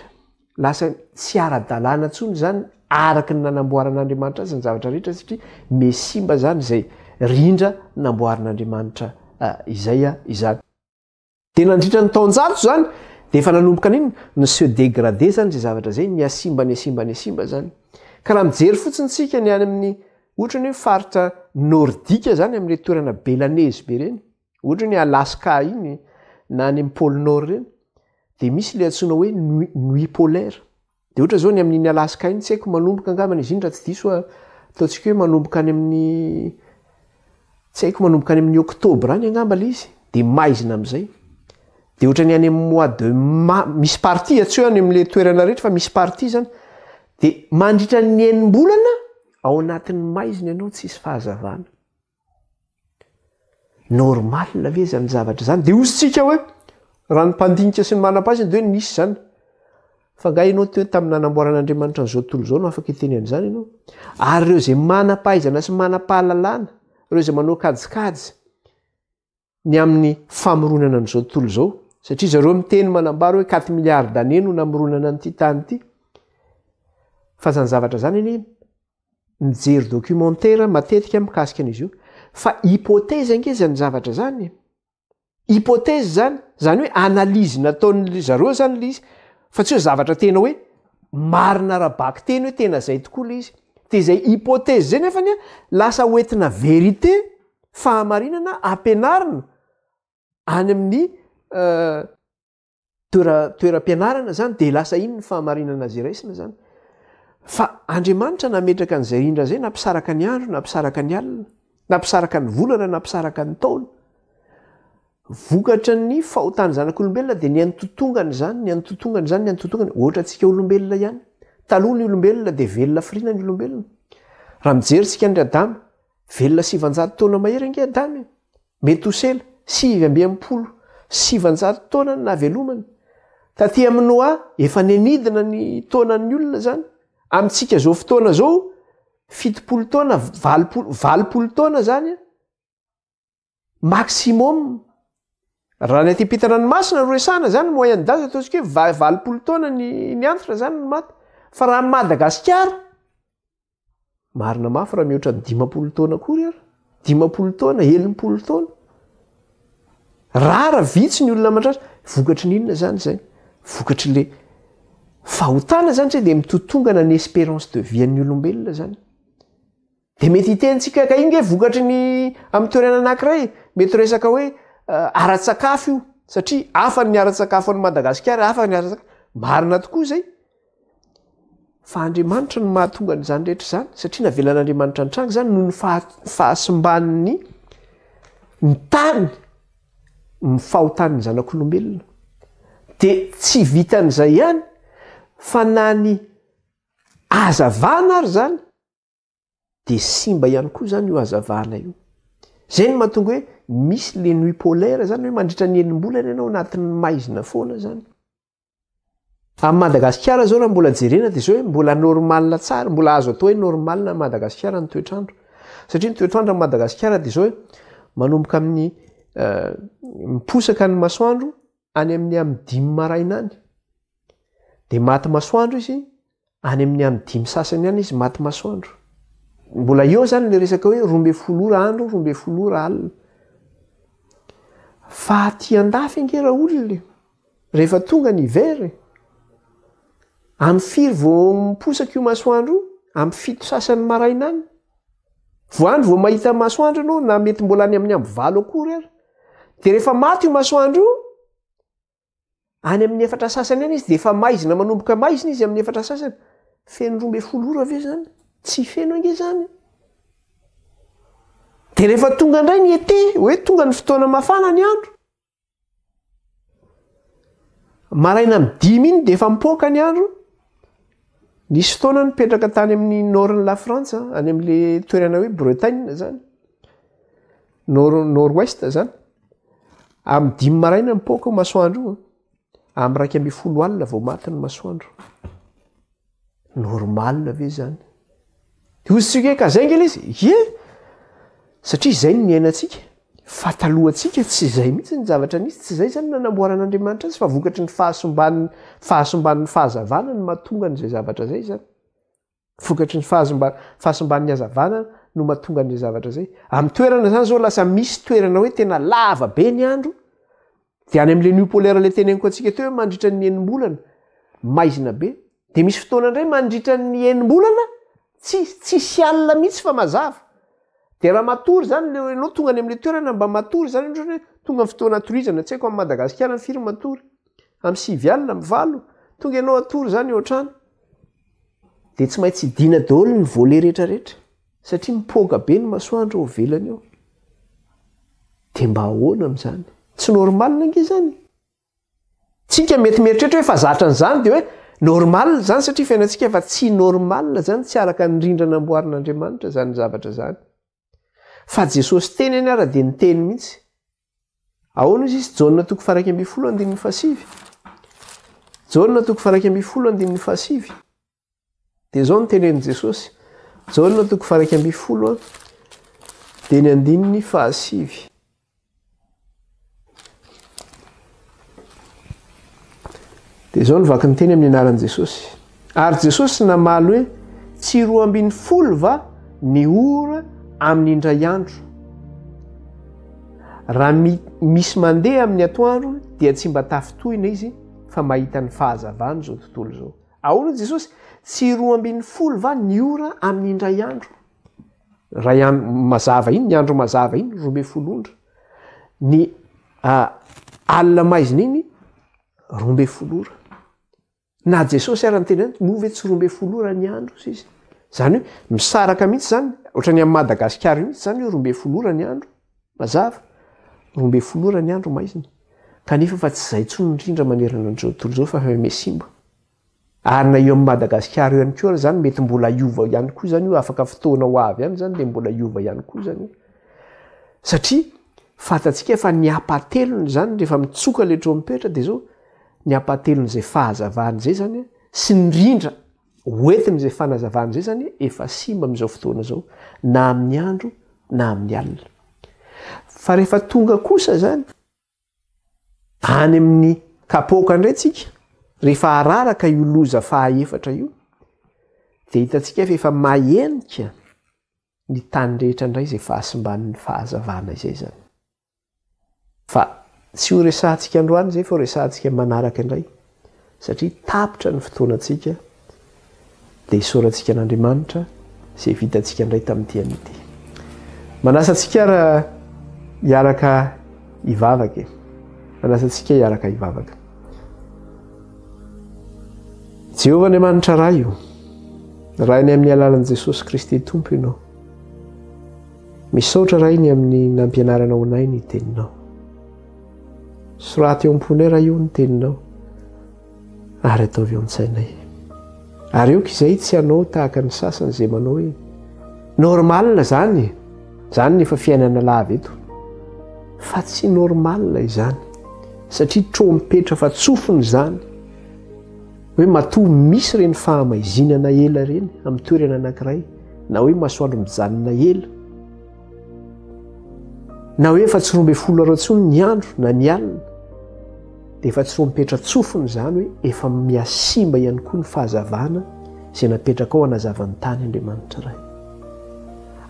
[SPEAKER 1] Lasa tsy ara-dalàna intsony zany araka ny nanamboaran'Andriamanitra azy ny zavatra rehetra, satria mesimba zany izay rindra namboarin'Andriamanitra izany. Dia nandritra ny taonjato zany dia efa nanomboka nino? Ny se dégradé zany zay zavatra zay, ny asimba zany. Ka raha mijery fotsiny tsika ny any amin'ny ohatra ny hoe faritra nordika zany, amin'ilay toerana belanezy be reny, ohatra ny Alaska iny na any amin'ny pôle nord reny, dia misy ilay antsoina hoe nuit polaire. Dia ohatra zao ny amin'iny Alaska iny, tsy haiko manomboka angambany izy iny raha tsy diso, ataontsika hoe manomboka any amin'ny, tsy haiko manomboka any amin'ny oktobra any angamba ilay izy, dia maizina amin'izay. Dia ohatra ny any amin'ny mois de misy partie tsy hoe any amin'ilay toerana rehetra fa misy partie zany, dia mandritra ny enim-bolana ao anatin'ny maizina ianao tsisy fahazavana. Normal ve zany zavatra zany? Dia ositsika hoe raha ny mpandinika sy ny manam-pahaizana dia hoe nisy zany. fa nga ianao teo tamin'ny nanamboaran'Andriamanitra n'izao tontolo izao no afaka hiteny an'izany ianao. Ary ireo izay manam-pahaizana sy manam-pahalalana, ireo izay manao kajikajy ny amin'ny famoronana n'izao tontolo izao, satria zareo miteny manambara hoe 4 milliards d'années no namoronana an'ity tany ity. Fa zany zavatra zany anie mijery documentaire matetika mikasika an'izy io. Fa hypothèse angeza ny zavatra zany. Hypothèse zany hoe analyse nataon'ny zareo zany le izy. Fa tsy hoe zavatra tena hoe marina rabaky teny hoe tena zay tokoa le izy. De zay hypothèse zay nefa lasa hoentina vérité, fahamarinana, ampianarina any amin'ny toeram-pianarana zany, de lasa iny ny fahamarinana azy iraisina zany. Fa Andriamanitra nametraka an'izay rindra zay, nampisaraka ny andro, nampisaraka ny alina, nampisaraka ny volana, nampisaraka ny taona. Vokatra ny fahotany zanak'olombelona de ny antotongany zany, ny antotongany zany, ny antotongany ohatra antsika olombelona ihany. Taloha ny olombelona de velona firina ny olombelona. Raha mijery tsika ny Adama, velona 700 taona mahery ange Adama. Metusela 700 taona na velomany. Taty amin'ny Noa efa nenidina ny taonan'ny olona zany. Amintsika zao fotoana zao 70 taona, 20 taona zany maximum. Raha ny atipitana ny masina no resana zany moyenne d'âge ataontsika hoe 20 taona ny antitra zany no maty. Fa raha ny Madagasikara marina mafy raha mihoatra ny 50 taona kory ary. 50 taona, 70 taona. Rara vitsy ny olona matratra. Vokatry ny inona zany zay? Vokatry le fahotana zany zay de mitotongana ny espérance de vie ny olombelona zany. De mety hitentsika ka inge vokatry ny amin'ny toerana anankiray, mety resaka hoe ara-tsakafo io, satria hafa ny ara-tsakafo any Madagasikara, hafa ny ara-tsakafo. Marina tokoa zay. Fa Andriamanitra no mahatonga an'izany rehetra zany, satria navelan'Andriamanitra ny tranga zany noho ny fahasimban'ny ny tany, ny fahotan'ny zanak'olombelona. De tsy vitan'izay ihany, fa na ny hazavana ary zany, de simba ihany koa zany io hazavana io. Zay no mahatonga hoe misy le nuit polaire zany hoe mandritra ny enim-bolana ianao anatin'ny maizina foana zany. Amin'ny Madagasikara zao raha mbola jerena de zao hoe mbola normal tsara, mbola azo atao hoe normal na Madagasikara ny toetrandro. Satria ny toetrandro amin'ny Madagasikara de zao hoe manomboka amin'ny miposaka ny masoandro any amin'ny 5 maraina any. De maty masoandro izy, any amin'ny 5 sasany any izy maty masoandro. Mbola eo zany le resaka hoe 12 ora andro, 12 ora alina. Fa aty andafy ange raha olona rehefa tonga ny hiver, amin'ny 4 vao miposaka io masoandro, amin'ny 7 sasany maraina any. Voandro vao mahita masoandro anao, na mety mbola any amin'ny 9 akory ary. De rehefa maty io masoandro, any amin'ny 4 sasany any izy de efa maizina, manomboka maizina izy amin'ny 4 sasany. Feno 12 ora ve zany? Tsy feno ange zany. De rehefa tonga indray ny été, hoe tonga ny fotoana mafana ny andro. Maraina amin'ny 10 iny de efa mipoaka ny andro. Nisy fotoana nipetraka tany amin'ny nord-ny la France, any amin'le toerana hoe Bretagne zany. Nord-ouest zany. Amin'ny 10 maraina mipoaka masoandro io. Amin'ny 12 alina vao maty ny masoandro. Normal ve zany? Ozy ka zay nge izy? Satria zay ny iainantsika. Fa talohantsika tsy zay mihitsy ny zavatra nisy, tsy zay zany nanamboaran'Andriamanitra azy, fa vokatry ny fahasomban'ny fahazavana ny mahatonga an'izay zavatra zay zany. Vokatry ny fahasomban'ny hazavana no mahatonga an'izay zavatra zay. Amin'ny toerana zany zao lasa misy toerana hoe tena lava be ny andro. De any amin'le nuit polaire le teneniko antsika teo mandritra ny enim-bolana, maizina be. De misy fotoana indray mandritra ny enim-bolana, tsy alina mihitsy fa mazava. De raha matory zany le ianao tonga any amin'le toerana mba matory zany hoe tonga amin'ny fotoana torizana, tsy haiko amin'ny Madagasikara ny firy matory. Amin'ny 7 alina, amin'ny 8, tonga ianao atory zany eo an-trano. De tsy maintsy dina daholo ny volet rehetrarehetra, satria mipoaka be ny masoandro ao velany eo. De mba ahoana amin'izany? Tsy normal ange zany. Tsika mety mieritreritra hoe fa zatra an'izany de hoe normal zany satria fiainantsika, fa tsy normal zany, tsy araka ny rindra namboarin'Andriamanitra zany zavatra zany. Fa Jesosy teny any ara de niteny mihitsy. Ahoana izy Jaona 2:12. jaona toko faraky amby folo andininy fahasivy dia zao ny tenen'i jesosy jaona toko faraky amby folo dia ny andininy fahasivy dia zao ny vaky ny teny amin'ny anaran'i jesosy ary jesosy namaly hoe tsy 12 va ny ora amin'ny indray andro raha misy mandeha amin'ny atoandro dia tsy mba tafitohina izy fa mahita ny fahazavany zao tontolo zao ahoana jesosy tsy 12 va ny ora amin'ny indray andro raha mazava iny ny andro mazava iny 12 ondra ny alina maizina iny 12 ora na jesosy ara ny teny move tsy 12 ora ny andro izy zany hoe misaraka mihitsy zany ohatrany amin'ny Madagasikara mihitsy zany hoe 12 ora ny andro mazava 12 ora ny andro maizina kanefa fa tsy zay tsony indrindra manerana an'izao tontolo zao fa mesimba ary na eo amin'ny Madagasikara eo ihany koa zany mety mbola iova ihany koa zany io afaka fotoana ho avy ihany zany dia mbola iova ihany koa zany satria fantatsika efa ny apatelony zany rehefa mitsoka letra mipetra dia zao ny apatelon'izay fahazavany zay zany sy nyrindra hoentin'izay fanazavany zay zany efa simba amin'izao fotoana zao na amin'ny andro na amin'ny alina fa rehefa tonga kosa zany any amin'ny kapoka indray tsika rehefa araraka io loza fahaefatra io dia hitantsika efa mahenika ny tany rehetra indray zay fahasimban'ny fahazavana izay zany fa tsy ho resantsika androany zay fa ho resantsika manaraka indray satria tapitra ny fotoanantsika dia hisorantsika an'Andriamanitra izay vitantsika indray tamin'ity an'ity manasantsika raha hiaraka hivavaka manasantsika hiaraka hivavaka Jehovah Andriamanitra raha io raha iny amin'ny alalan'i Jesosy Kristy tompo ianao misaotra raha iny amin'ny nampianaranao anay ny teninao soraty eo am-ponay raha io ny teninao ary ataovy eo an-tsainay ary eoka izay tsy hanao tahaka ny sasany izay manao hoe normalina zany zany nefa fiainana lava eto fa tsy normalina izany satria trompetra fa tsofony zany hoe matoa misy reny fahamaizinana ela reny amin'ny toerana anankiray na hoe masoandro mijanona ela na hoe efa tsy 12 ora tsony ny andro na ny alina dia efa tsy mipetra tsofony zany hoe efa miasimba ihany koa ny fahazavana izay napetraka ao anazavany tany Andriamanitra ray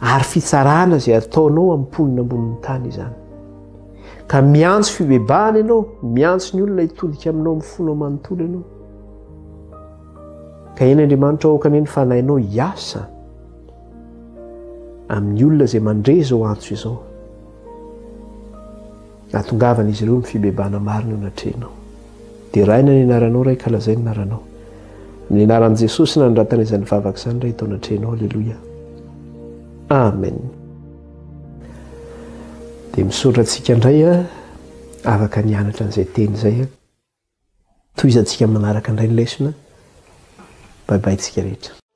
[SPEAKER 1] ary fitsarana izay ataonao amin'ny mponina ambonin'ny tany izany ka miantso fibebahana ianao miantso ny olona hitodika aminao amin'ny fona manontolo ianao ka eny Andriamanitra aokany eny fanahinao hiasa amin'ny olona izay mandre zao antso izao atongavana izy ireo amin'ny fibebahana marina eo anatrehanao dia raina ny anaranao ray kalazay ny anaranao ny anaran'i Jesosy nanondratana izany vavaka izany ray tao anatrehanao alleloia amen dia misaotra antsika indray afaka nianatra an'izay teny izay toy izantsika manaraka indray ny lesona baibai tsika rehetra